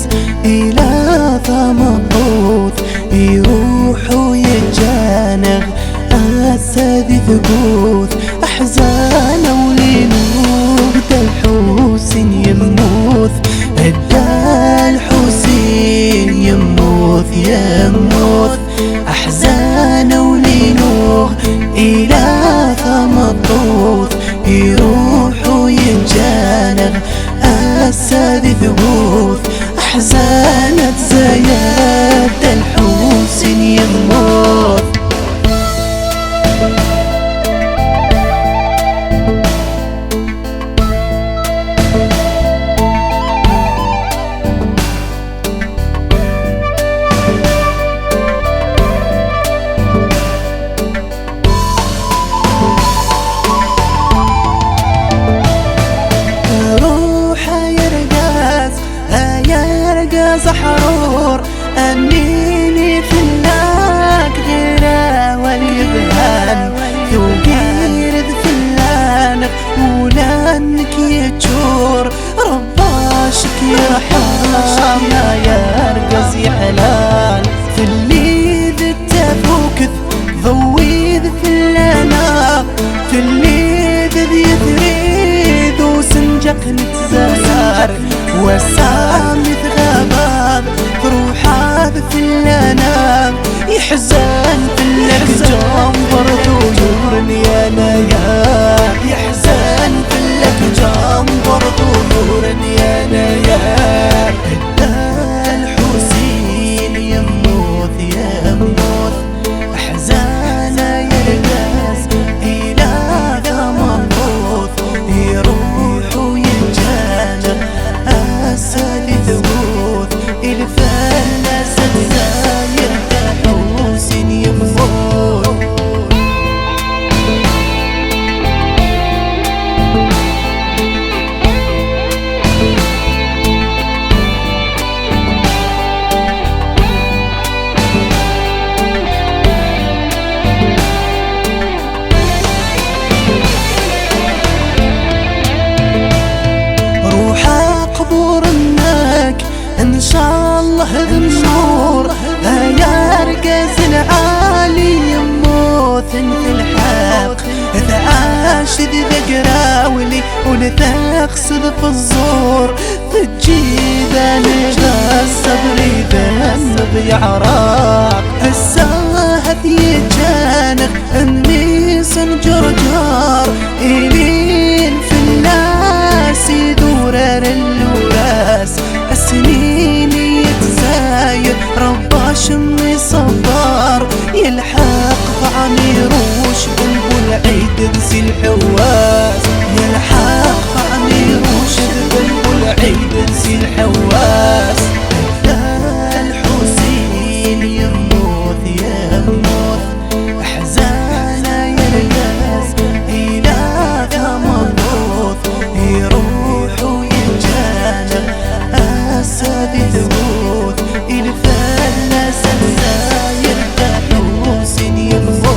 يرقاز إلى ثمطوط يروح ويتجانغ السادي ثقوث أحزان ولينوب الحوسين يموث الحوسين يموث يموث أحزان ولينوغ إلى ثمطوط يروح ويتجانغ السادي ثقوث أحزان زياد الحوسين يموث. حرور أميني في اللاك غيره واليبهان يوقيرد في اللانق ولانك يجور رباشك يا حرام ما يرقص يحلال في الليذ التفوكث ضويذ في اللانق في الليذ يثريد وسنجق نتزار وسامي غاباب روح هذا في الانام يحزن في لك جنبر طيور يا نيار يحزن في لك جنبر طيور يا نيار الحوسين يموت يموت أحزان يرقاز إلى ثمطوط يروح ويتجانغ السادي ثقوث الفلس الزاير الحوسين يموت. إن شاء الله بالنور يرقز العالي يموت في الحق ثعاش ذي ذقراولي ونتقصد في الزور تجيبان الصبر ذنب يعراق الساهث يتجانغ النيس جرجار إلين في الناس يدور اللولاس السنين يتزايد رباش امي صبار يلحق بعميروش بلبل عيد نسي الحواس يلحق بعميروش بلبل عيد نسي الحواس الحوسين يموت يموت أحزان يرقاز إلى ثمطوط يروح ويتجانغ السادي ثقوث الفلس الزاير الحوسين يموت.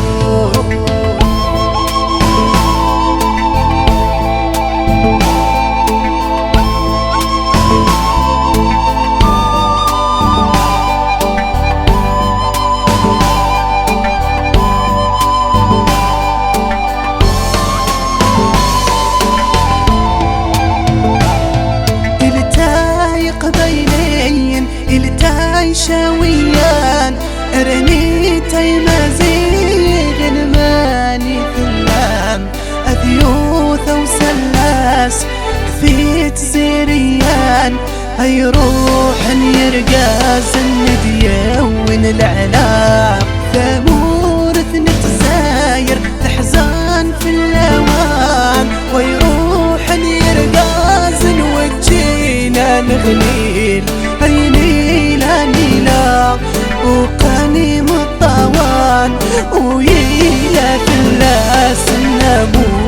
التاي شاويان رنيتي مزيغ الماني ثلام أثيوث وسلاس كفيت زيريان هي روح يرقاز النديون العلام ثمورث نتزاير تحزان في اللوام ويروح يرقاز وجينا نغنيل هي نيلا نيلا وقاني مطوان ويلا في اللاس النبو